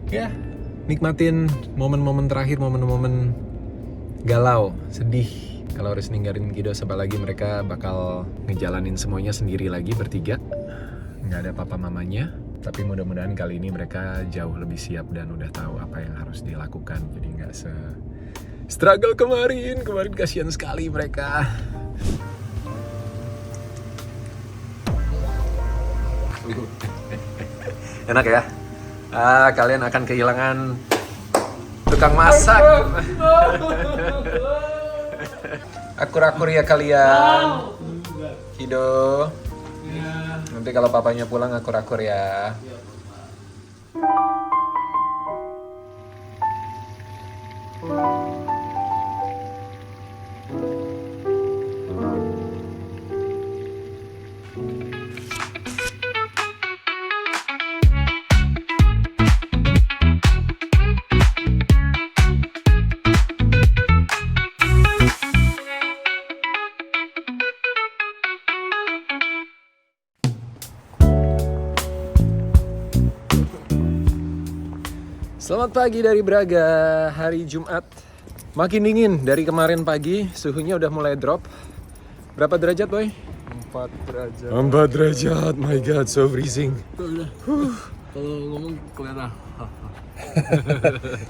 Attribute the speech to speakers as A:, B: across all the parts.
A: Ya, nikmatin momen-momen terakhir, momen-momen galau, sedih. Kalau harus ninggalin Kidos, apalagi mereka bakal ngejalanin semuanya sendiri lagi bertiga. Nggak ada papa mamanya. Tapi mudah-mudahan kali ini mereka jauh lebih siap dan udah tahu apa yang harus dilakukan. Jadi nggak struggle kemarin kasihan sekali mereka. Enak ya? Kalian akan kehilangan tukang masak. Akur-akur ya kalian. Kido. Nanti kalau papanya pulang akur-akur ya. Selamat pagi dari Braga, hari Jumat. Makin dingin dari kemarin pagi, suhunya udah mulai drop. Berapa derajat, Boy?
B: 4 derajat.
A: 4 derajat, my god, so freezing.
B: Kalau ngomong kelihatan.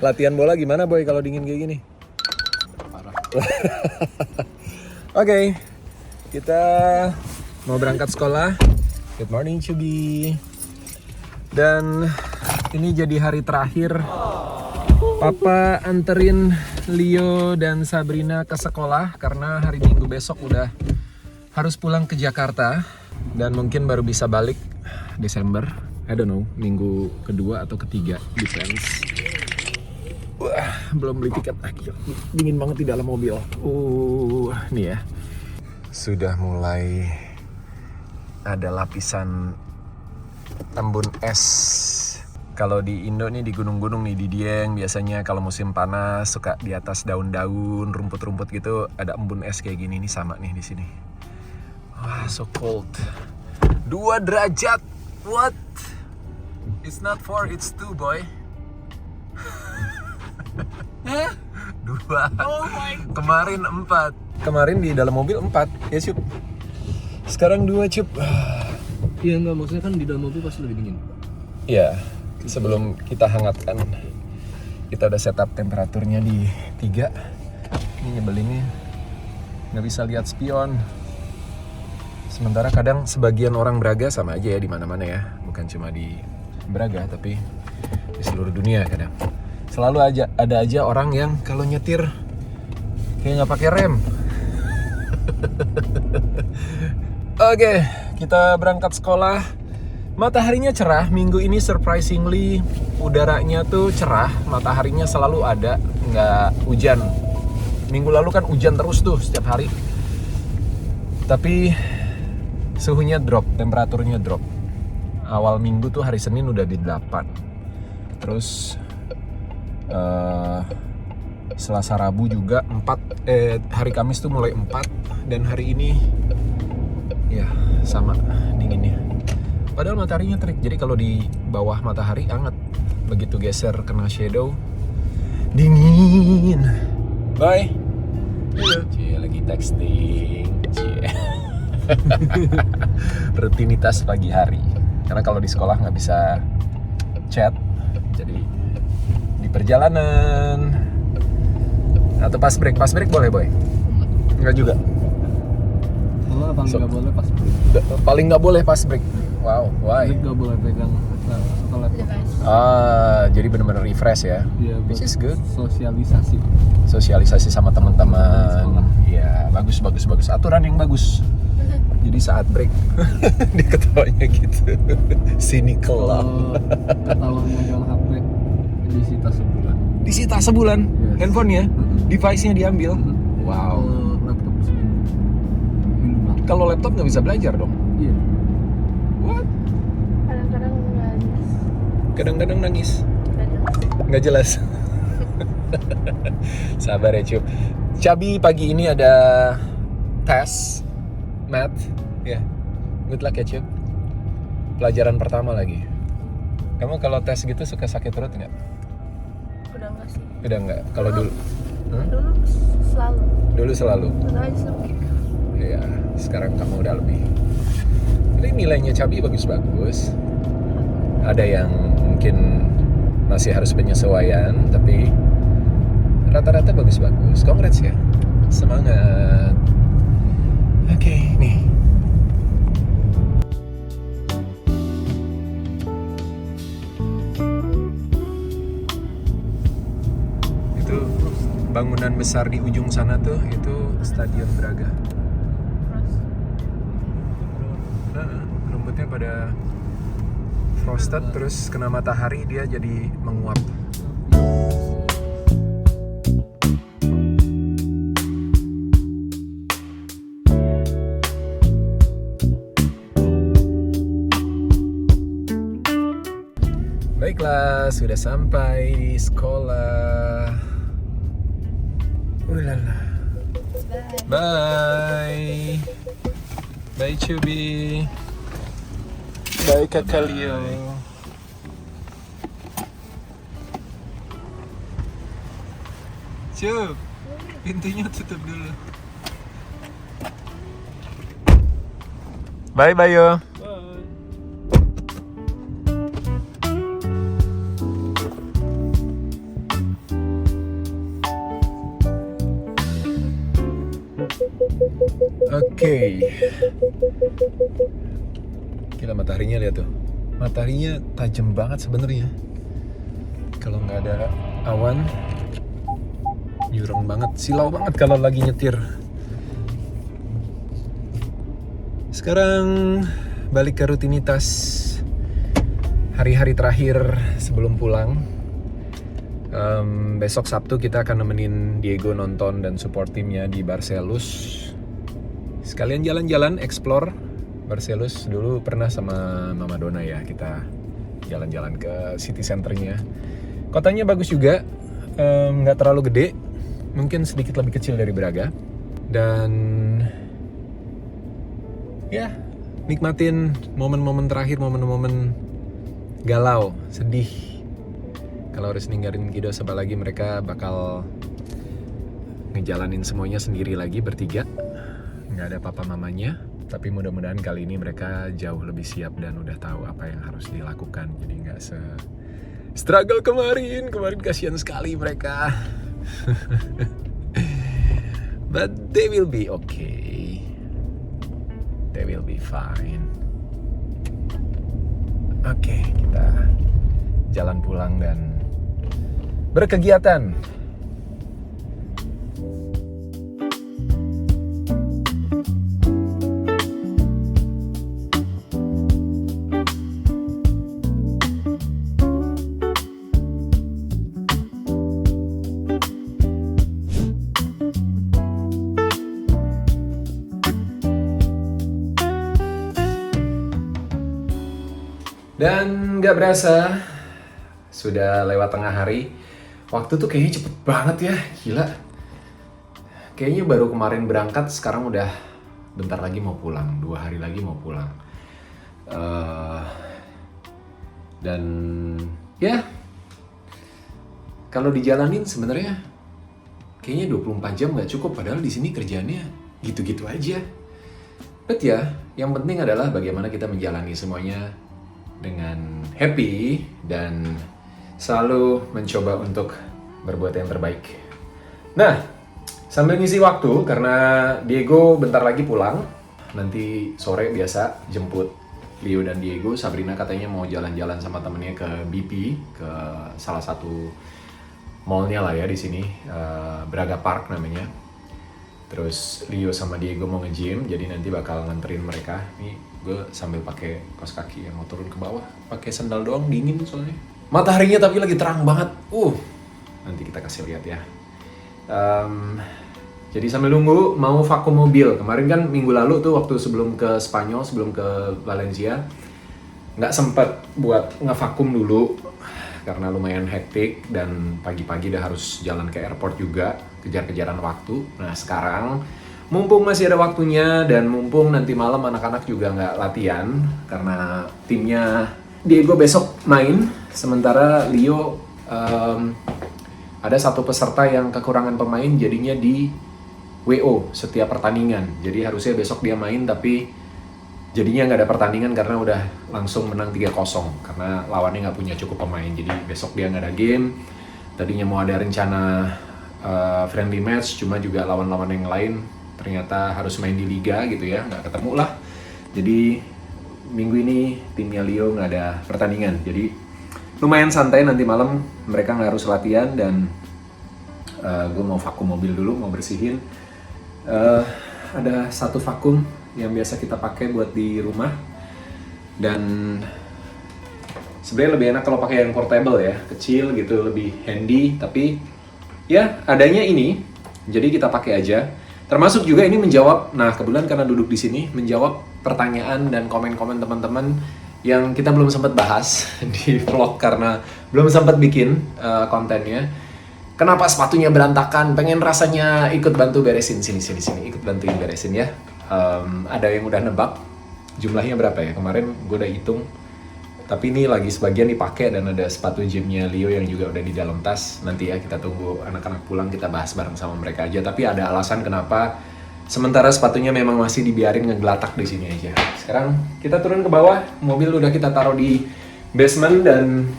A: Latihan bola gimana, Boy, kalau dingin kayak gini?
B: Parah.
A: Oke, kita mau berangkat sekolah. Good morning, Cubi. Dan ini jadi hari terakhir Papa anterin Leo dan Sabrina ke sekolah karena hari Minggu besok udah harus pulang ke Jakarta dan mungkin baru bisa balik Desember. I don't know, minggu kedua atau ketiga, depends. Wah, belum beli tiket lagi. Dingin banget di dalam mobil. Nih ya. Sudah mulai ada lapisan embun es. Kalau di Indo nih, di gunung-gunung nih, di Dieng biasanya kalau musim panas suka di atas daun-daun, rumput-rumput gitu ada embun es kayak gini. Nih sama nih di sini. Wah, so cold. 2 derajat. What? It's not 4, it's 2, boy.
B: Hah?
A: 2.
B: Oh my God.
A: Kemarin 4. Kemarin di dalam mobil 4. Ya, Cup. Sekarang 2, Cup.
B: Iya enggak, maksudnya kan di dalam mobil pasti lebih dingin.
A: Iya, sebelum kita hangatkan, kita udah setup temperaturnya di 3. Ini nyebelinnya nggak bisa lihat spion. Sementara kadang sebagian orang Braga sama aja ya di mana-mana ya, bukan cuma di Braga tapi di seluruh dunia kadang. Selalu ada aja orang yang kalau nyetir kayak nggak pakai rem. Oke, kita berangkat sekolah. Mataharinya cerah, minggu ini surprisingly udaranya tuh cerah, mataharinya selalu ada, nggak hujan. Minggu lalu kan hujan terus tuh setiap hari. Tapi suhunya drop, temperaturnya drop. Awal minggu tuh hari Senin udah di 8. Terus Selasa Rabu juga 4, hari Kamis tuh mulai 4. Dan hari ini ya sama dinginnya. Padahal mataharinya terik, jadi kalau di bawah matahari hangat. Begitu geser kena shadow, dingin. Bye. Cie lagi texting. Cie. Rutinitas pagi hari. Karena kalau di sekolah nggak bisa chat, jadi di perjalanan atau pas break boleh, Boy? Nggak juga.
B: Kalau paling nggak boleh pas break.
A: Paling nggak boleh pas break. Wow, why?
B: Break nggak boleh pegang atau laptop.
A: Jadi benar-benar refresh ya.
B: Iya,
A: Which is good.
B: Sosialisasi
A: Sama teman-teman.
B: Sekolah.
A: Iya, bagus. Aturan yang bagus. Jadi saat break dia ketawanya gitu. Cynical lah.
B: Ketahuan megang HP
A: Disita sebulan.
B: Yes.
A: Handphonenya, device-nya diambil. Wow.
B: Laptop seminggu.
A: Kalau laptop nggak bisa belajar dong.
B: Iya.
A: What? Kadang-kadang nangis.
C: Nggak
A: Nggak jelas. Sabar ya, Cup. Cabi pagi ini ada tes math. Ya. Good luck ya, Cup. Pelajaran pertama lagi. Kamu kalau tes gitu suka sakit perut nggak?
C: Udah enggak sih.
A: Udah nggak. Kalau dulu,
C: Dulu selalu.
A: dulu selalu.
C: Udah aja selalu.
A: Iya, sekarang kamu udah lebih. Ini nilainya Cabi bagus-bagus. Ada yang mungkin masih harus penyesuaian, tapi rata-rata bagus-bagus. Congrats ya. Semangat. Oke, nih. Itu bangunan besar di ujung sana tuh, itu Stadion Braga.
C: Terus
A: Rumputnya pada frosted, terus kena matahari dia jadi menguap. Baiklah, sudah sampai di sekolah. Ulala. Bye. Bye Cubi. Bye Kakak Leo. Cub, pintunya tutup dulu. Bye Bayo. Oke. Gila, mataharinya lihat tuh. Mataharinya tajam banget sebenarnya. Kalau nggak ada awan, nyurung banget, silau banget kalau lagi nyetir. Sekarang balik ke rutinitas hari-hari terakhir sebelum pulang. Besok Sabtu kita akan nemenin Diego nonton dan support timnya di Barcelus. Sekalian jalan-jalan, explore Barcelus. Dulu pernah sama Mama Dona ya, kita jalan-jalan ke city centernya. Kotanya bagus juga, nggak terlalu gede, mungkin sedikit lebih kecil dari Braga. Dan ya, nikmatin momen-momen terakhir, momen-momen galau, sedih. Kalau harus ninggalin Kido Seba lagi, mereka bakal ngejalanin semuanya sendiri lagi bertiga. Nggak ada papa mamanya, tapi mudah-mudahan kali ini mereka jauh lebih siap dan udah tahu apa yang harus dilakukan. Jadi nggak struggle kemarin kasihan sekali mereka. But they will be okay. They will be fine. Oke, kita jalan pulang dan berkegiatan. Dan gak berasa, sudah lewat tengah hari. Waktu tuh kayaknya cepet banget ya, gila. Kayaknya baru kemarin berangkat, sekarang udah bentar lagi mau pulang, 2 hari lagi mau pulang. Dan ya, kalau dijalanin sebenarnya kayaknya 24 jam gak cukup, padahal di sini kerjaannya gitu-gitu aja. But ya, yang penting adalah bagaimana kita menjalani semuanya dengan happy dan selalu mencoba untuk berbuat yang terbaik. Nah, sambil ngisi waktu karena Diego bentar lagi pulang, nanti sore biasa jemput Leo dan Diego. Sabrina katanya mau jalan-jalan sama temennya ke BP, ke salah satu mallnya lah ya di sini, Braga Park namanya. Terus Leo sama Diego mau nge-gym, jadi nanti bakal nganterin mereka. Nih gue sambil pakai kaos kaki yang mau turun ke bawah, pakai sandal doang, dingin soalnya. Mataharinya tapi lagi terang banget. Nanti kita kasih lihat ya. Jadi sambil nunggu mau vakum mobil. Kemarin kan minggu lalu tuh waktu sebelum ke Spanyol, sebelum ke Valencia, nggak sempet buat ngevakum dulu karena lumayan hektik dan pagi-pagi udah harus jalan ke airport juga, kejar-kejaran waktu. Nah sekarang mumpung masih ada waktunya dan mumpung nanti malam anak-anak juga nggak latihan karena timnya Diego besok main, sementara Leo ada satu peserta yang kekurangan pemain, jadinya di WO setiap pertandingan. Jadi harusnya besok dia main, tapi jadinya nggak ada pertandingan karena udah langsung menang 3-0 karena lawannya nggak punya cukup pemain. Jadi besok dia nggak ada game. Tadinya mau ada rencana friendly match, cuma juga lawan-lawan yang lain ternyata harus main di liga gitu ya, nggak ketemu lah. Jadi minggu ini timnya Leo nggak ada pertandingan. Jadi lumayan santai, nanti malam mereka nggak harus latihan dan gue mau vakum mobil dulu, mau bersihin. Ada satu vakum yang biasa kita pakai buat di rumah dan sebenarnya lebih enak kalau pakai yang portable ya, kecil gitu, lebih handy. Tapi ya adanya ini, jadi kita pakai aja. Termasuk juga ini menjawab, nah kebetulan karena duduk di sini, menjawab pertanyaan dan komen-komen teman-teman yang kita belum sempat bahas di vlog karena belum sempat bikin kontennya. Kenapa sepatunya berantakan? Pengen rasanya ikut bantu beresin, sini, ikut bantuin beresin ya. Ada yang udah nebak jumlahnya berapa ya? Kemarin gue udah hitung. Tapi ini lagi sebagian dipakai dan ada sepatu gymnya Leo yang juga udah di dalam tas. Nanti ya kita tunggu anak-anak pulang, kita bahas bareng sama mereka aja. Tapi ada alasan kenapa sementara sepatunya memang masih dibiarin ngegelatak di sini aja. Sekarang kita turun ke bawah, mobil udah kita taruh di basement dan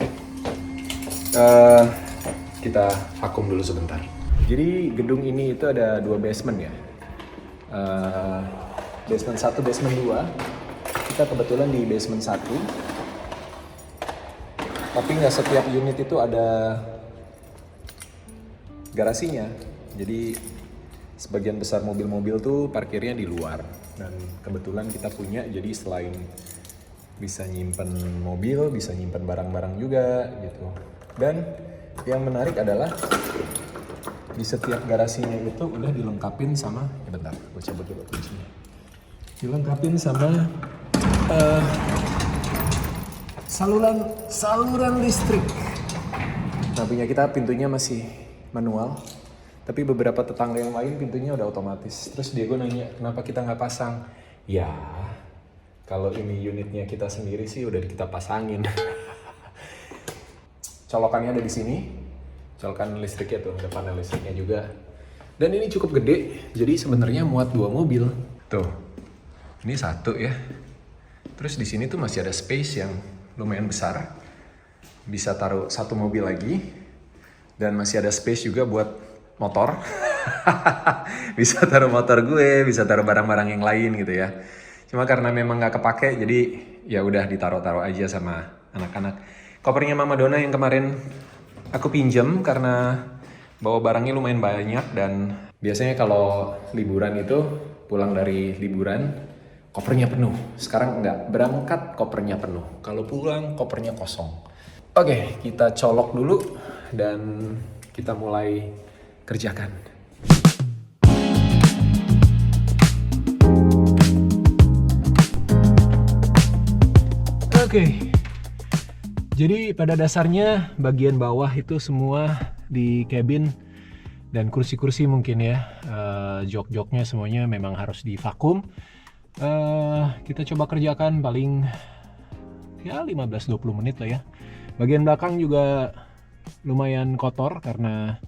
A: kita vakum dulu sebentar. Jadi gedung ini itu ada 2 basement ya. Basement 1, basement 2. Kita kebetulan di basement 1. Tapi nggak setiap unit itu ada garasinya. Jadi sebagian besar mobil-mobil tuh parkirnya di luar. Dan kebetulan kita punya, jadi selain bisa nyimpen mobil, bisa nyimpen barang-barang juga gitu. Dan yang menarik adalah di setiap garasinya itu udah dilengkapin sama, ya bentar, gue cabut dulu kuncinya. Dilengkapin sama saluran listrik. Nah punya kita pintunya masih manual, tapi beberapa tetangga yang lain pintunya udah otomatis. Terus Diego nanya kenapa kita nggak pasang? Ya kalau ini unitnya kita sendiri sih udah kita pasangin. Colokannya ada di sini, colokan listriknya tuh, ada panel listriknya juga. Dan ini cukup gede, jadi sebenarnya muat 2 mobil. Tuh, ini 1 ya. Terus di sini tuh masih ada space yang lumayan besar, bisa taruh 1 mobil lagi, dan masih ada space juga buat motor. Bisa taruh motor gue, bisa taruh barang-barang yang lain gitu ya. Cuma karena memang nggak kepake, jadi ya udah ditaruh-taruh aja sama anak-anak. Kopernya Mama Dona yang kemarin aku pinjam karena bawa barangnya lumayan banyak, dan biasanya kalau liburan itu pulang dari liburan kopernya penuh. Sekarang enggak, berangkat kopernya penuh. Kalau pulang kopernya kosong. Oke, kita colok dulu dan kita mulai kerjakan. Oke. Jadi pada dasarnya bagian bawah itu semua di cabin dan kursi-kursi mungkin ya, jok-joknya semuanya memang harus divakum. Kita coba kerjakan paling ya 15-20 menit lah ya. Bagian belakang juga lumayan kotor karena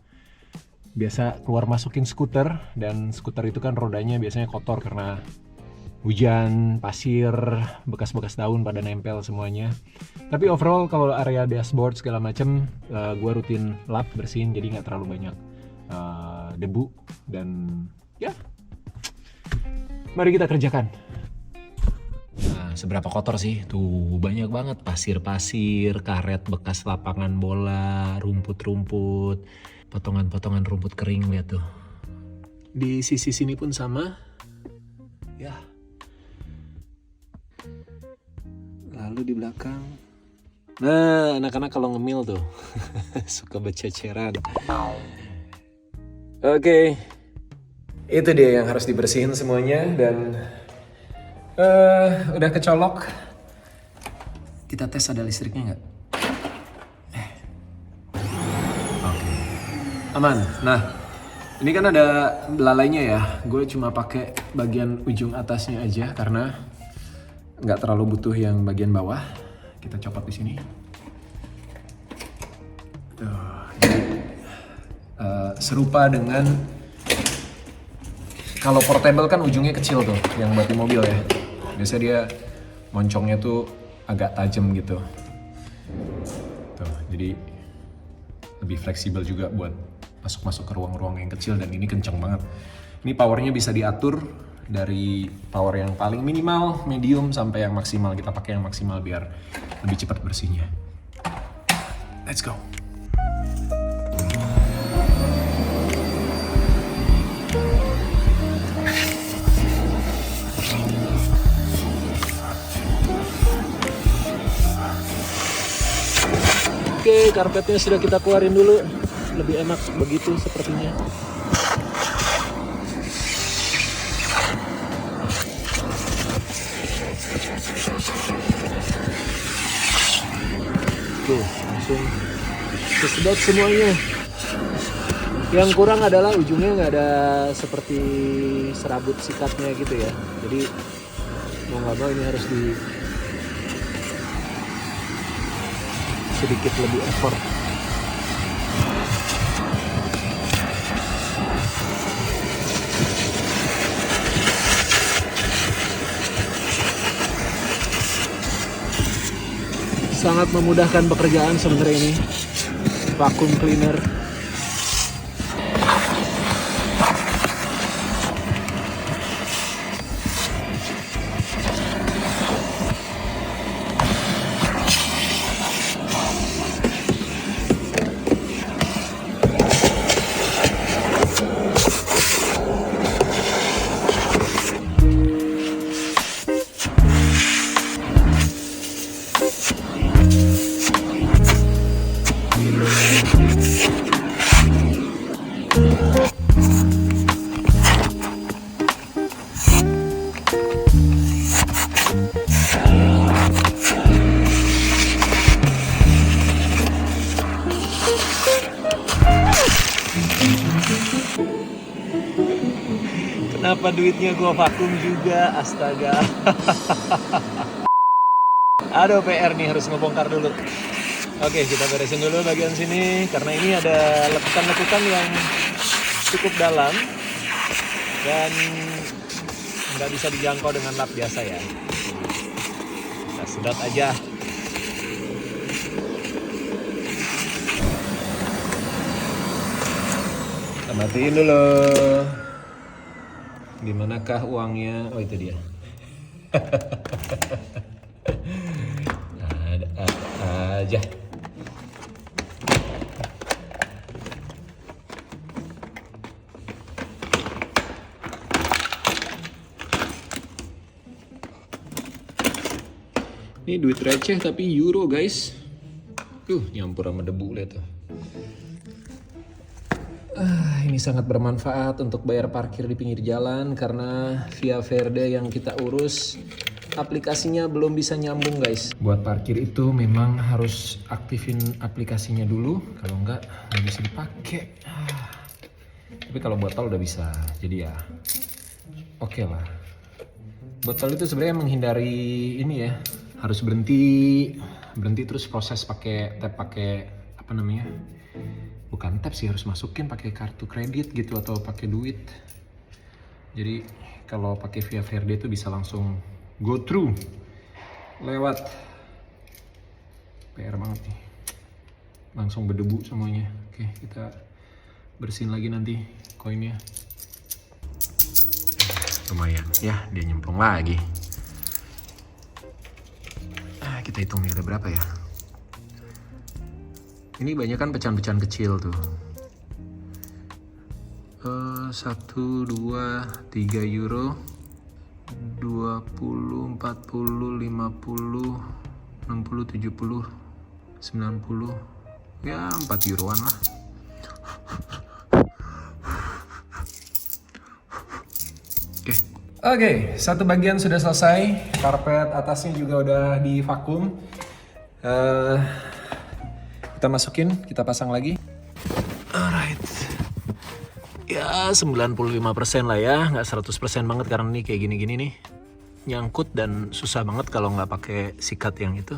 A: biasa keluar masukin skuter, dan skuter itu kan rodanya biasanya kotor karena hujan, pasir, bekas-bekas daun pada nempel semuanya. Tapi overall kalau area dashboard segala macam gue rutin lap, bersihin, jadi nggak terlalu banyak debu. Dan ya, mari kita kerjakan. Nah, seberapa kotor sih? Tuh banyak banget pasir-pasir, karet bekas lapangan bola, rumput-rumput, potongan-potongan rumput kering, lihat tuh. Di sisi sini pun sama. Ya. Lalu di belakang. Nah, anak-anak kalau ngemil tuh suka bececeran. Oke. Itu dia yang harus dibersihin semuanya, dan udah kecolok. Kita tes ada listriknya nggak? Oke. Aman. Nah, ini kan ada belalainya ya. Gue cuma pakai bagian ujung atasnya aja karena nggak terlalu butuh yang bagian bawah. kita copot di sini. Tuh, serupa dengan kalau portable kan ujungnya kecil tuh, yang buat di mobil ya. Biasanya dia moncongnya tuh agak tajam gitu. Tuh, jadi lebih fleksibel juga buat masuk-masuk ke ruang-ruang yang kecil, dan ini kenceng banget. Ini powernya bisa diatur dari power yang paling minimal, medium, sampai yang maksimal. Kita pakai yang maksimal biar lebih cepat bersihnya. Let's go. Oke, karpetnya sudah kita keluarin dulu. Lebih enak begitu sepertinya. Tuh, langsung kesedot semuanya. Yang kurang adalah ujungnya nggak ada seperti serabut sikatnya gitu ya. Jadi mau nggak mau ini harus sedikit lebih effort. Sangat memudahkan pekerjaan sebenarnya ini vacuum cleaner. Kenapa duitnya gua vakum juga, astaga. Aduh, PR nih, harus ngebongkar dulu. Oke, kita beresin dulu bagian sini karena ini ada lekukan-lekukan yang cukup dalam dan nggak bisa dijangkau dengan lap biasa ya. Kita sedot aja. Kita matiin dulu. Dimanakah uangnya? Oh, itu dia. Ada aja. Ini duit receh tapi euro guys. Nyampur sama debu, lihat tuh. Ini sangat bermanfaat untuk bayar parkir di pinggir jalan karena Via Verde yang kita urus aplikasinya belum bisa nyambung guys. Buat parkir itu memang harus aktifin aplikasinya dulu, kalau enggak nggak bisa dipakai. Tapi kalau botol udah bisa, jadi ya oke lah. Botol itu sebenarnya menghindari ini ya, harus berhenti terus proses pakai tap, pakai apa namanya? Bukan tap sih, harus masukin pakai kartu kredit gitu atau pakai duit. Jadi kalau pakai Via Verde itu bisa langsung go through lewat. PR banget nih, langsung berdebu semuanya. Oke, kita bersihin lagi nanti koinnya. Lumayan ya, dia nyemplung lagi. Kita hitung nih ada berapa ya. Ini banyak kan pecahan-pecahan kecil tuh. 1, 2, 3 euro, 20, 40, 50, 60, 70, 90, ya 4 euroan lah. Oke, satu bagian sudah selesai. Karpet atasnya juga udah di vakum. Kita masukin, kita pasang lagi. Alright. Ya 95% lah ya, nggak 100% banget karena ini kayak gini-gini nih. Nyangkut dan susah banget kalau nggak pakai sikat yang itu.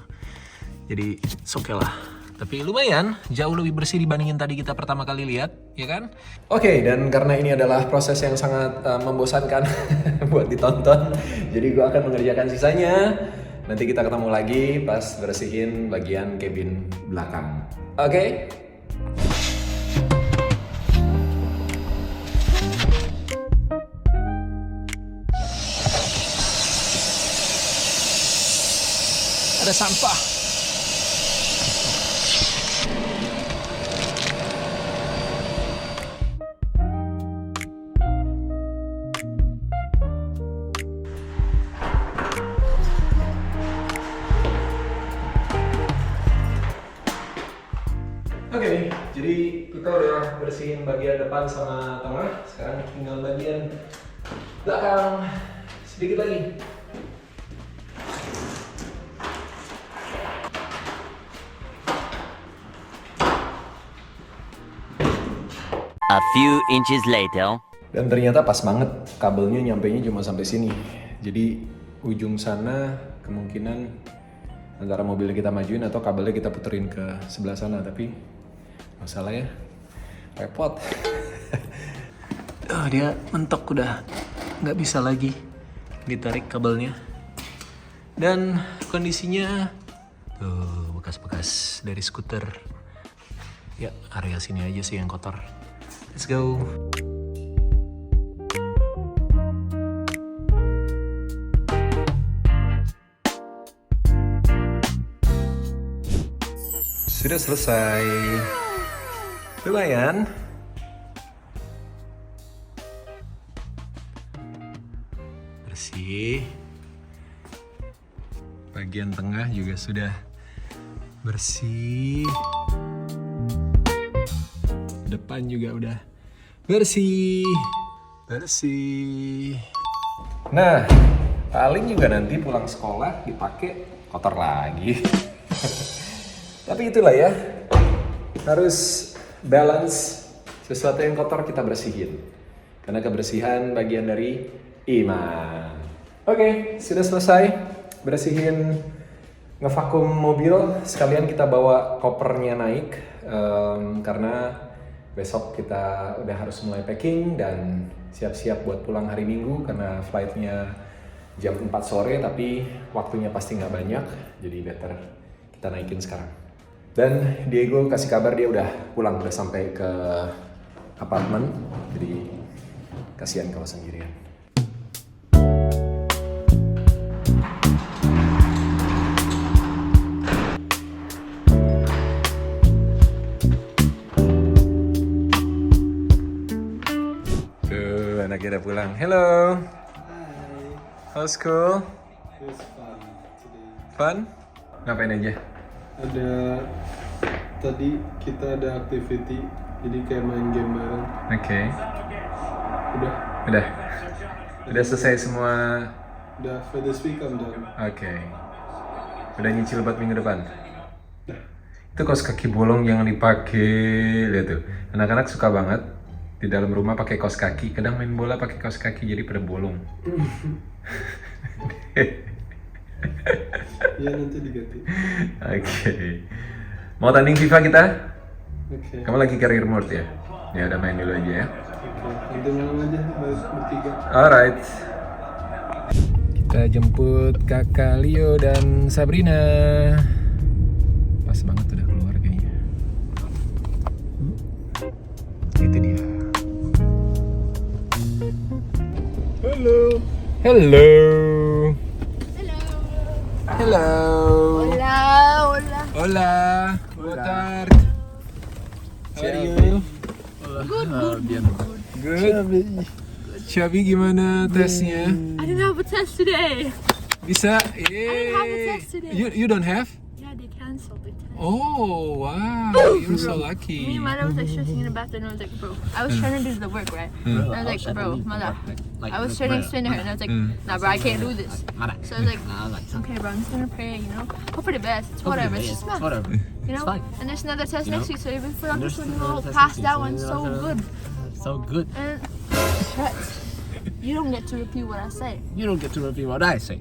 A: Jadi oke lah. Tapi lumayan, jauh lebih bersih dibandingin tadi kita pertama kali lihat, ya kan? Oke, dan karena ini adalah proses yang sangat membosankan buat ditonton, jadi gue akan mengerjakan sisanya. Nanti kita ketemu lagi pas bersihin bagian cabin belakang. Oke? Ada sampah. Oke, jadi kita udah bersihin bagian depan sama tengah. Sekarang tinggal bagian belakang sedikit lagi.
D: A few inches later.
A: Dan ternyata pas banget kabelnya nyampainya cuma sampai sini. Jadi ujung sana kemungkinan antara mobilnya kita majuin atau kabelnya kita puterin ke sebelah sana, tapi nggak salah ya, repot. Dia mentok udah nggak bisa lagi ditarik kabelnya. Dan kondisinya tuh bekas-bekas dari skuter. Ya area sini aja sih yang kotor. Let's go. Sudah selesai. Lumayan. Bersih. Bagian tengah juga sudah bersih. Depan juga udah bersih. Bersih. Nah, paling juga nanti pulang sekolah dipakai kotor lagi. Tapi itulah ya, harus balance, sesuatu yang kotor kita bersihin. Karena kebersihan bagian dari iman. Oke, sudah selesai bersihin ngevakum mobil. Sekalian kita bawa kopernya naik, karena besok kita udah harus mulai packing dan siap-siap buat pulang hari Minggu. Karena flightnya jam 4 sore, tapi waktunya pasti nggak banyak. Jadi better kita naikin sekarang. Dan Diego kasih kabar dia udah pulang, udah sampai ke apartemen. Jadi kasihan kalau sendirian. Tuh, anaknya udah pulang. Hello.
B: Hi.
A: How's school?
B: It was fun today.
A: Fun? Ngapain aja?
B: Tadi kita ada activity, jadi kayak main game bareng.
A: Oke.
B: Udah
A: Udah selesai semua.
B: for this week I'm done.
A: Oke. Udah nyicil buat minggu depan. Itu kaos kaki bolong jangan dipakai. Lihat tuh. Anak-anak suka banget di dalam rumah pakai kaos kaki. Kadang main bola pakai kaos kaki jadi pada bolong.
B: Iya nanti diganti.
A: Oke. Mau tanding FIFA kita?
B: Oke.
A: Kamu lagi career mode ya? Ya udah main dulu aja ya.
B: Oke. Nanti malam aja bertiga.
A: Alright. Kita jemput Kakak Leo dan Sabrina. Pas banget udah keluar kayaknya. Itu dia. Halo. Hello. Hello.
C: Hola, hola.
A: Hola. Boa tarde. How are you? Good. Shabby gimana tesnya?
C: I didn't have a test today.
A: Bisa?
C: I didn't have a test today.
A: You don't have?
C: Yeah, they canceled the test.
A: Oh wow, you're so
C: Me
A: lucky.
C: and Mala was like stressing in the bathroom, and I was like, bro, I was trying to do the work, right? And I was like, bro, Mala, I was trying to explain to her, and I was like, nah, bro, I can't do this. So I was like, okay, bro, I'm just gonna pray, you know, hope for the best. It's whatever, it's just math, you know. And there's another test next week, so even if I'm just gonna pass that one, so good.
D: So good.
C: And you don't get to repeat what I say.
D: You don't get to repeat what I say.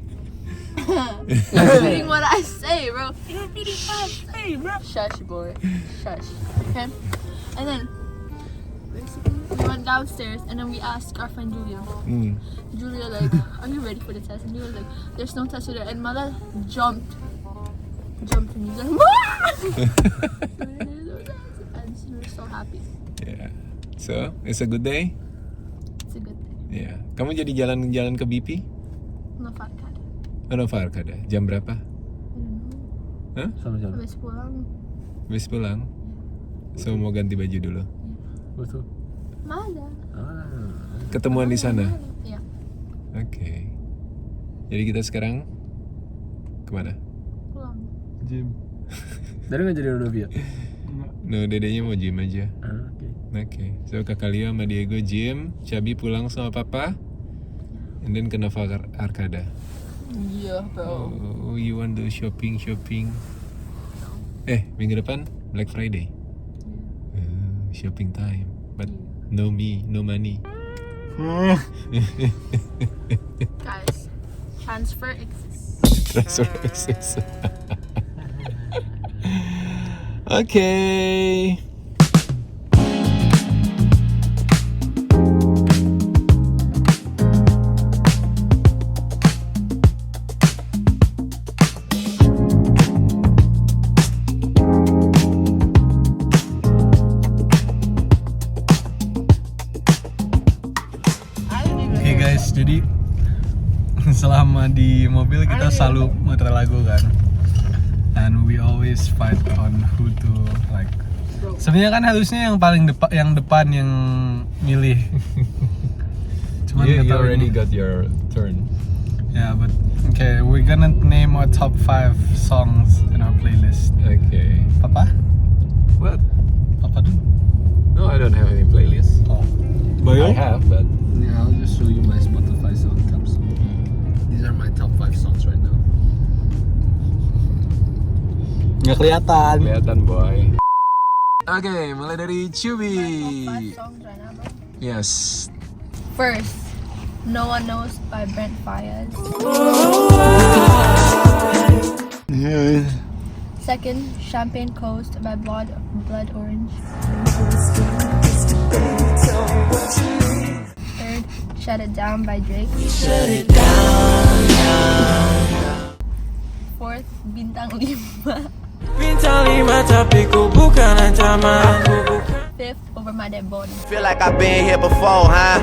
C: You're reading what I say, bro. You're reading what I say, bro. Shush, boy. Shush. Okay? And then, basically, we went downstairs and then we asked our friend Julia. Julia, like, are you ready for the test? And Julia was like, there's no test today. And Mala jumped and he's like, and she was so happy.
A: Yeah. So, it's a good day?
C: It's a good thing.
A: Yeah. Kamu jadi jalan-jalan ke BP?
C: No Farkad.
A: Nova Arcade. Jam berapa? Hah?
D: Sama-sama.
C: Habis pulang,
A: Habis pulang? So, mau ganti baju dulu.
D: Betul.
C: Mala.
A: Ketemuan di sana?
C: Iya.
A: Oke. Jadi kita sekarang kemana?
C: Pulang.
B: Gym.
D: Dari nggak jadi Rodovia?
A: No, dedenya mau gym aja.
D: Oke.
A: Oke. So, Kakak Leo sama Diego gym, Cabi pulang sama Papa, and then ke Nova Arcade.
C: Iya, bro.
A: Oh, you want to shopping? Minggu depan Black Friday. Shopping time, but no me, no money.
C: Guys, transfer exists.
A: Transfer access. Okay.
B: Oke guys, jadi selama di mobil kita selalu muter lagu kan, and we always fight on who to like. Sebenarnya kan harusnya yang paling depan yang milih. Cuman
A: You
B: nggak tahu
A: already
B: ini.
A: got your turn.
B: Yeah, but okay, we're gonna name our top 5 songs in our playlist.
A: Okay.
B: Papa?
A: What?
B: Papa dulu.
A: No, I don't have any playlist.
B: Oh.
A: I have, but
D: Yeah, I'll just show you my Spotify song tabs. These are my top 5 songs right now.
B: Nggak kelihatan.
A: kelihatan boy. Oke, mulai dari Chubi.
C: 5 songs right now, bro.
A: Yes.
C: First, No One Knows by Brent Faiyaz. Second, Champagne Coast by Blood Orange. Third, Shut It Down by Drake. Fourth, Bintang 5.
E: Bintang 5 tapi ku bukan ancaman.
C: Fifth, Over My Dead Body.
E: Feel like I've been here before, huh?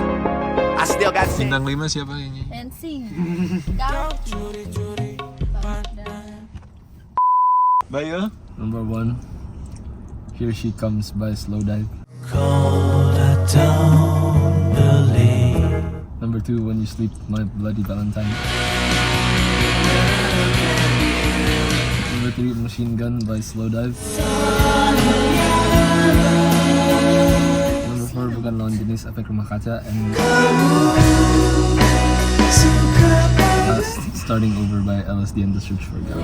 E: I still got
A: Bintang 5 siapa ini?
C: And C. Got you.
A: Bayo.
D: Number 1, Here She Comes by Slowdive. Number 2, When You Sleep, My Bloody Valentine. Number 3, Machine Gun by Slowdive. Number 4, Bukan Lawan Jenis, Efek Rumah Kaca. And last, Starting Over by LSD and the Search for God.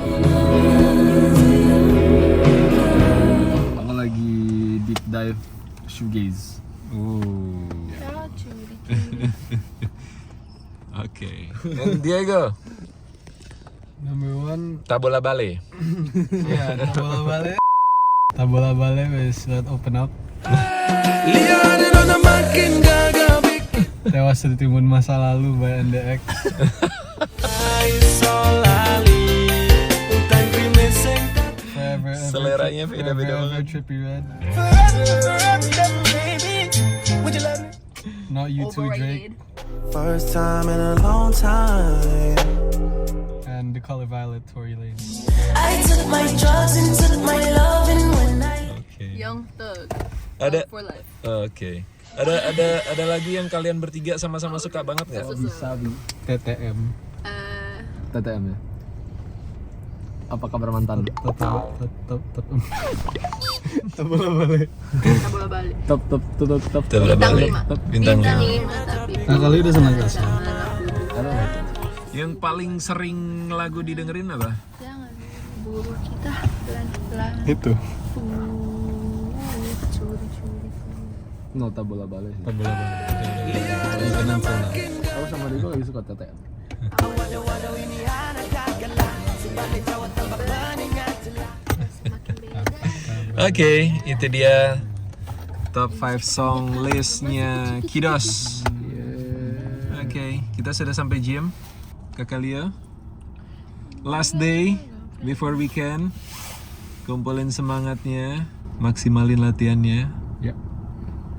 D: Ako lagi deep dive shoegaze.
A: Ooh.
C: Got you.
A: Oke. And Diego.
B: Number 1,
A: Tabola Bale.
B: yeah, Tabola Bale. Tabola Bale is Let Open Up. Tewas di Timun Masa Lalu by NDX. Forever Ever
A: Seleranya beda-beda
B: Forever Ever
A: banget.
B: Trippie Red. Not You Too Drake.
C: Overrated.
E: First time in a long time.
B: And The Color Violet, Tory Lanez.
F: I took my drugs and took my love, and when I
A: Oke.
C: Young Thug.
A: Ada.
C: For Life.
A: Oke. Ada lagu yang kalian bertiga sama-sama suka banget nggak?
D: Sabi.
B: TTM.
D: TTM ya? Apa kabar mantan?
B: Tabola Bale.
C: Tabola Bale.
D: Top.
A: Tabola
C: Bintang
A: Bale.
C: 5.
A: Bintang 5.
C: 5 tapi.
B: Nah, kalau udah sama gak sih?
A: Yang paling sering lagu didengerin apa?
C: Jangan buru kita pelan-pelan.
B: Itu.
C: Curi-curi.
D: No, Tabola Bale sih.
B: Tabola Bale. Internasional.
D: Aku sama Diego lagi suka TTM.
A: Oke, itu dia top 5 song listnya Kiddos. Oke, kita sudah sampai gym, Kakak Leo. Last day before weekend. Kumpulin semangatnya, maksimalin latihannya.
B: Ya.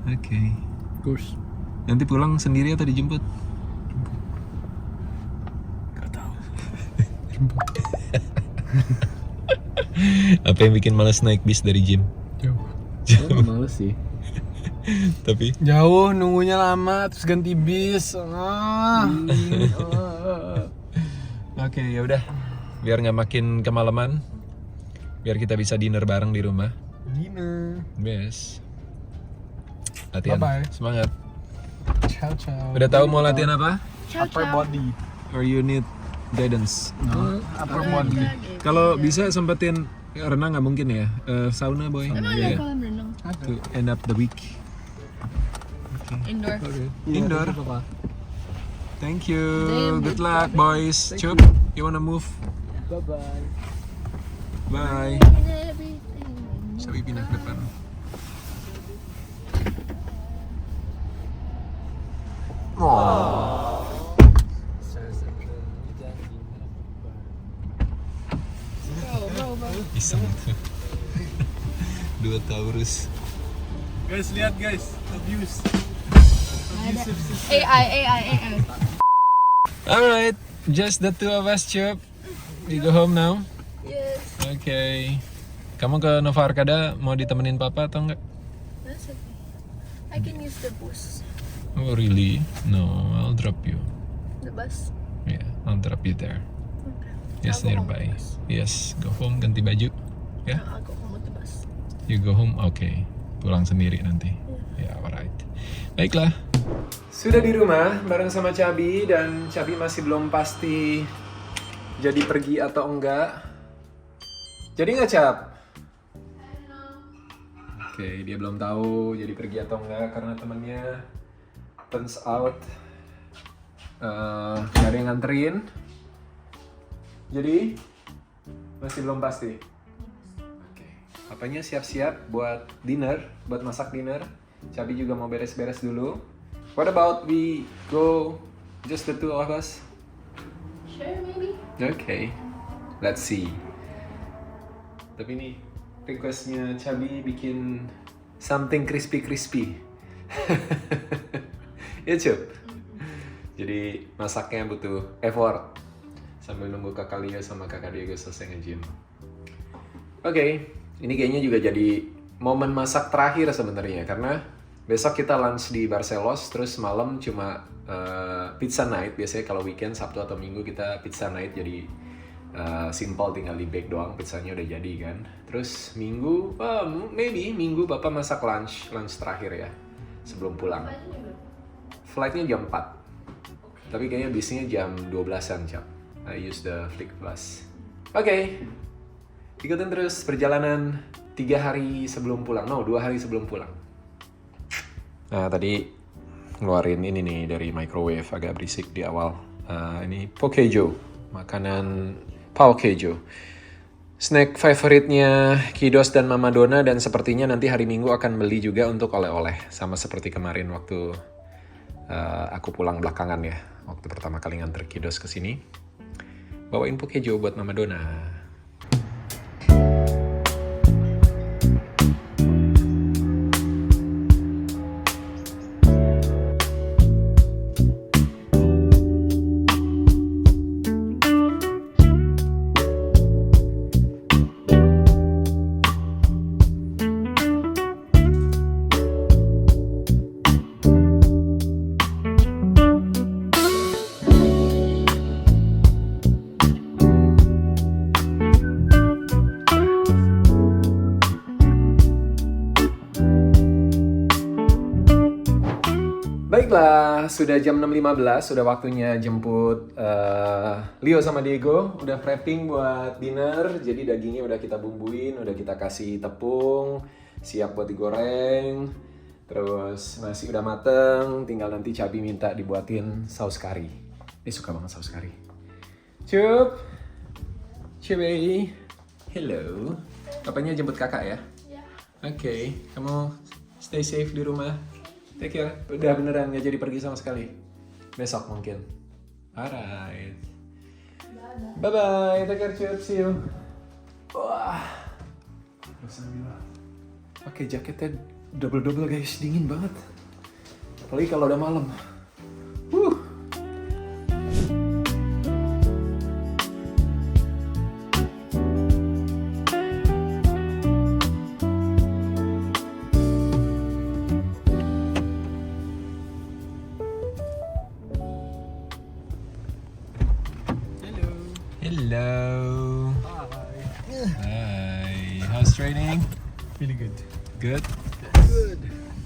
A: Oke.
B: Kurs.
A: Nanti pulang sendiri atau dijemput?
B: Gak tahu.
A: Apa yang bikin malas naik bis dari gym?
B: Jauh. Males sih.
A: Tapi
B: Jauh, nunggunya lama, terus ganti bis.
A: oke, ya udah. Biar nggak makin kemalaman. Biar kita bisa dinner bareng di rumah.
B: Dinner.
A: Yes. Latihan.
B: Bye-bye.
A: Semangat.
B: Ciao ciao.
A: Udah tahu mau latihan apa?
C: Ciao,
B: Upper
C: ciao.
B: body.
A: Or you need guidance?
B: Upper body.
A: Kalau bisa sempetin renang nggak mungkin ya? Sauna boy.
C: Emang ada
A: Yeah.
C: kolam renang?
A: To end up the week.
C: Indoor.
A: Indoor. Thank you. Good luck, boys. Chup, you wanna move?
B: Bye bye.
A: Bye. Sabi pindah ke depan. Iseng tuh. Dua Taurus.
B: Guys, lihat guys, abuse.
C: AI.
A: Alright, just the two of us, Chup. We go home now.
C: Yes,
A: Okay. Kamu ke Nova Arcada mau ditemenin papa atau enggak?
C: that's okay. I can use the bus.
A: Oh really? No, I'll drop you.
C: The bus.
A: Yeah, I'll drop you there.
C: Okay.
A: Yes,
C: I'll go home
A: nearby.
C: with the bus.
A: Yes, go home ganti baju. Ya,
C: I'll go home with the bus.
A: you go home. Oke, pulang sendiri nanti. Ya, alright. Baiklah. Sudah di rumah bareng sama Cabi dan Cabi masih belum pasti jadi pergi atau enggak. Jadi nggak Cab? Oke, dia belum tahu jadi pergi atau enggak karena temannya turns out nggak ada yang nganterin. Jadi masih belum pasti. Oke, papanya siap-siap buat dinner, buat masak dinner. Cabi juga mau beres-beres dulu. What about we go just the two of us?
C: Sure, maybe.
A: Okay, let's see. Tapi ini requestnya Cabi bikin something crispy. Ya Cup. Jadi masaknya butuh effort sambil nunggu kakak Leo sama kakak Diego selesai nge-gym. Oke, ini kayaknya juga jadi momen masak terakhir sebenarnya karena besok kita lunch di Barcelos, terus malam cuma pizza night. Biasanya kalau weekend Sabtu atau Minggu kita pizza night, jadi simple, tinggal di bake doang, pizzanya udah jadi kan. Terus Minggu, maybe Minggu Bapak masak lunch terakhir ya sebelum pulang. Flightnya jam 4, tapi kayaknya bisnya jam 12-an Cap. I use the FlixBus. Oke, ikutin terus perjalanan 3 hari sebelum pulang. 2 hari sebelum pulang. Nah tadi ngeluarin ini nih dari microwave, agak berisik di awal. Ini Pokejo, makanan Pokejo. Snack favoritnya Kiddos dan Mama Dona, dan sepertinya nanti hari Minggu akan beli juga untuk oleh-oleh. Sama seperti kemarin waktu aku pulang belakangan ya, waktu pertama kali nganter Kiddos ke sini. Bawain Pokejo buat Mama Dona. Baiklah, sudah jam 6.15, sudah waktunya jemput Leo sama Diego. Udah prepping buat dinner, jadi dagingnya udah kita bumbuin, udah kita kasih tepung, siap buat digoreng. Terus nasi udah mateng, tinggal nanti Cabi minta dibuatin saus kari. Dia suka banget saus kari. Cewek, hello. Papanya jemput kakak ya?
C: Yeah.
A: Oke, kamu stay safe di rumah. Take care. Udah beneran nggak jadi pergi sama sekali. Besok mungkin. Alright. Bye bye. Take care, Cut. See you. Wah. Oke, jaketnya double guys, dingin banget. Apalagi kalau udah malam. Hello. Hi. How's training?
B: Really good.
A: Good.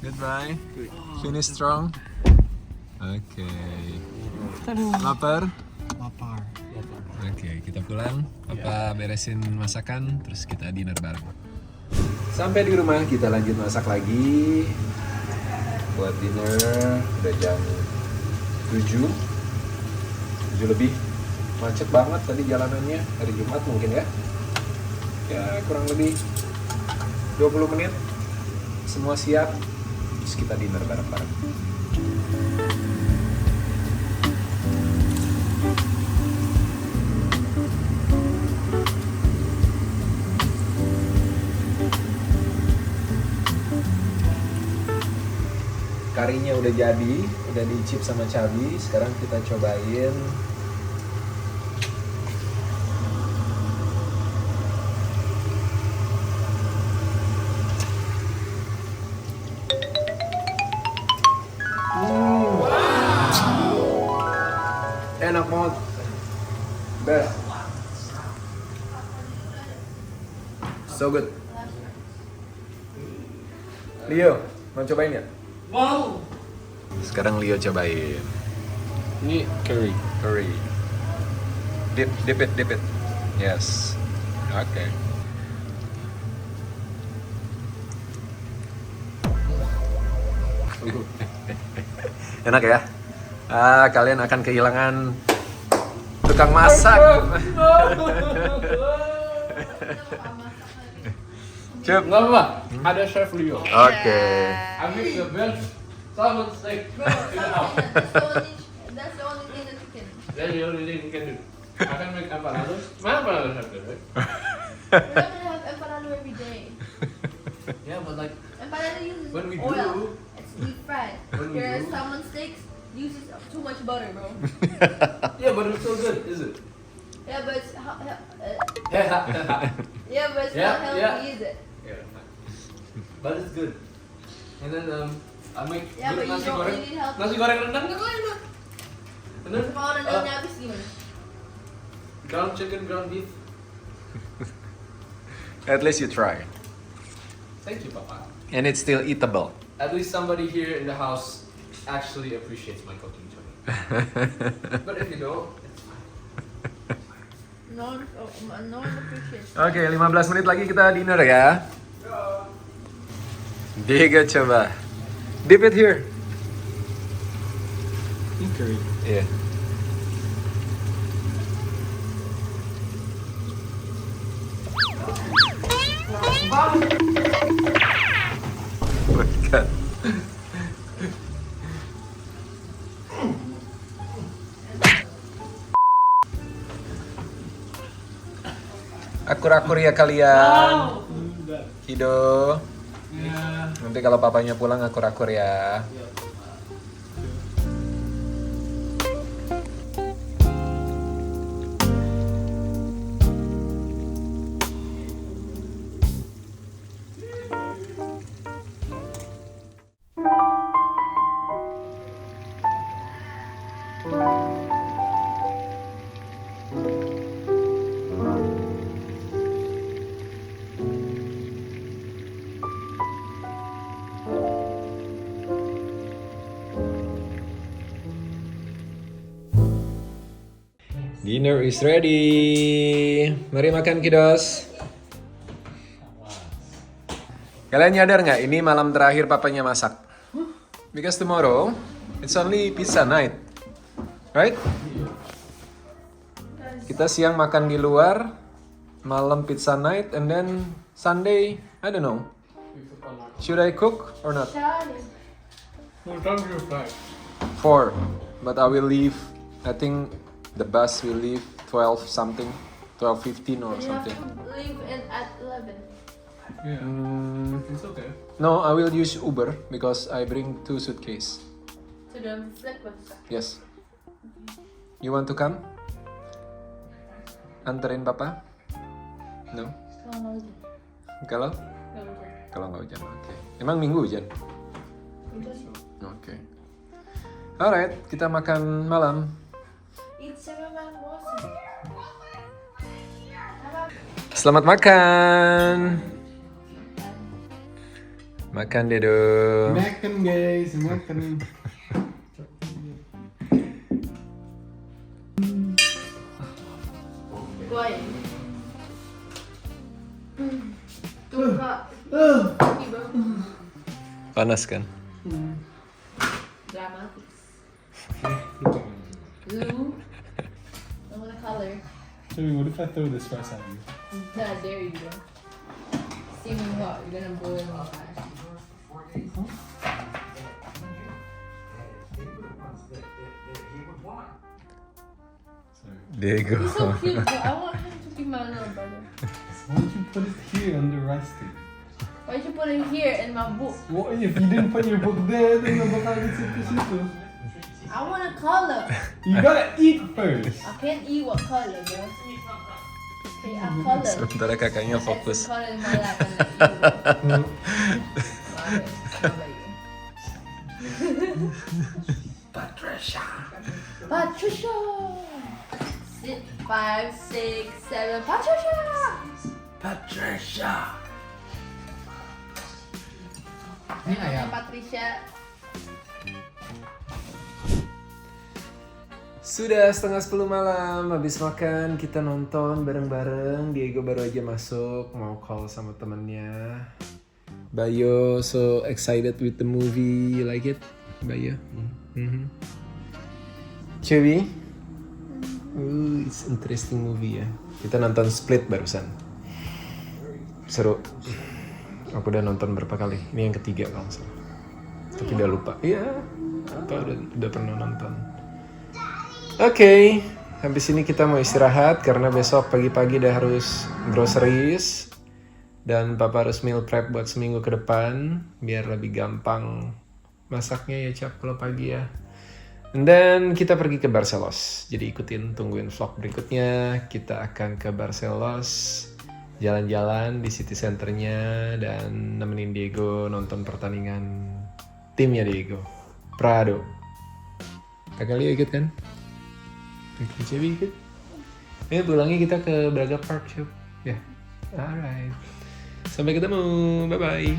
A: Goodbye. Finish strong. Okay. Lapar?
B: Lapar.
A: Oke, kita pulang. Papa beresin masakan, terus kita dinner bareng. Sampai di rumah, kita lanjut masak lagi. Buat dinner, udah jam 7 lebih. Macet banget tadi jalanannya, hari Jumat mungkin ya. Ya, kurang lebih 20 menit. Semua siap, terus kita dinner bareng-bareng. Karinya udah jadi, udah dicip sama cabai. Sekarang kita cobain enak banget. Best. So good. Leo, mau cobain ya?
D: Wow.
A: Sekarang Leo cobain.
D: Ini curry.
A: Curry. Dip it. Yes. Oke. Enak ya? Kalian akan kehilangan tukang masak. Cup.
D: Nggak apa-apa. Ada chef Leo.
A: Oke.
D: I make the best salmon steak in the house.
C: That's the only thing that you can.
D: That's the only thing you can do. I can make empanadas. My empanadas are good, right?
C: We're not gonna have empanada every day.
D: Yeah, but like
C: Empanada uses
D: when we
C: oil.
D: do,
C: It's deep fried.
D: When we
C: Whereas
D: do-
C: salmon steaks uses too much butter, bro.
D: yeah, but it's so good, is it?
C: Yeah, but it's
D: Yeah,
C: yeah, but it's
D: Yeah,
C: not healthy,
D: yeah.
C: is it?
D: but it's good. And then I make
C: Yeah, but
D: good
C: you
D: nasi
C: don't
D: goreng.
C: really need healthy.
D: Nasi goreng rendang kan enak. And then
C: Kalau rendangnya habis gimana?
D: ground chicken, ground beef.
A: At least you try.
D: Thank you, Papa.
A: And it's still eatable.
D: At least somebody here in the house actually appreciates my cooking to me. But if you don't, it's fine.
C: No one appreciates.
A: Oke, 15 menit lagi kita dinner ya. Diga coba. Dip it here.
B: Curry.
A: Iya. Bukan. Akur-akur ya kalian. Kido. Nanti kalau papanya pulang akur-akur ya. Dinner is ready. Mari makan kiddos. Kalian nyadar nggak ini malam terakhir papanya masak? Because tomorrow it's only pizza night, right? Kita siang makan di luar, malam pizza night, and then Sunday, I don't know. Should I cook or not?
B: What time do you fly?
A: 4, but I will leave. I think the bus will leave 12 something, 12:15 or
C: You have
A: something.
C: to leave at 11.
B: Yeah, it's okay.
A: No, I will use Uber because I bring 2 suitcases.
C: To the Flipbus.
A: Yes. You want to come? Anterin papa? No? Kalau? Kalau nggak hujan, oke. Emang minggu hujan? Oke. Alright, kita makan malam. Selamat makan. Makan Dedo.
B: Makan guys, makan.
C: Quiet. Tuh kak.
A: Panas kan?
C: Dramatis. Blue. I want a color.
B: Jimmy, what if I throw this rice at you?
C: How dare you? Steaming hot. You're gonna boil my fast.
A: Diego.
C: He's so cute, but I want him to be my little brother.
B: Why don't you put it here on the rice stick?
C: Why'd you put it here in my book?
B: What if you didn't put your book there? Then the book I situ.
C: I want a color.
B: You gotta eat first.
C: I can't eat what color, bro. Okay, a color.
A: Sementara kakaknya fokus.
C: Color in my lap and I eat it. Patricia. Sit 5, 6, 7. Patricia.
B: Ini ayam.
C: Patricia.
A: Sudah 9:30 malam, habis makan kita nonton bareng-bareng. Diego baru aja masuk, mau call sama temennya. Bayo so excited with the movie, you like it, Bayo? Chewy? It's interesting movie ya. Kita nonton Split barusan. Seru. Aku udah nonton berapa kali? Ini yang ketiga kalau nggak salah. Tapi udah lupa. Iya. Atau udah pernah nonton. Oke, habis ini kita mau istirahat karena besok pagi-pagi udah harus groceries dan papa harus meal prep buat seminggu ke depan biar lebih gampang masaknya ya Cap kalau pagi ya. Dan kita pergi ke Barcelos. Jadi tungguin vlog berikutnya. Kita akan ke Barcelos, jalan-jalan di city centernya dan nemenin Diego nonton pertandingan timnya Diego, Prado. Kakak Leo ikut kan? Oke, Cebi ikut. Pulangnya kita ke Braga Park, Cep. Ya. Alright. Sampai ketemu. Bye-bye.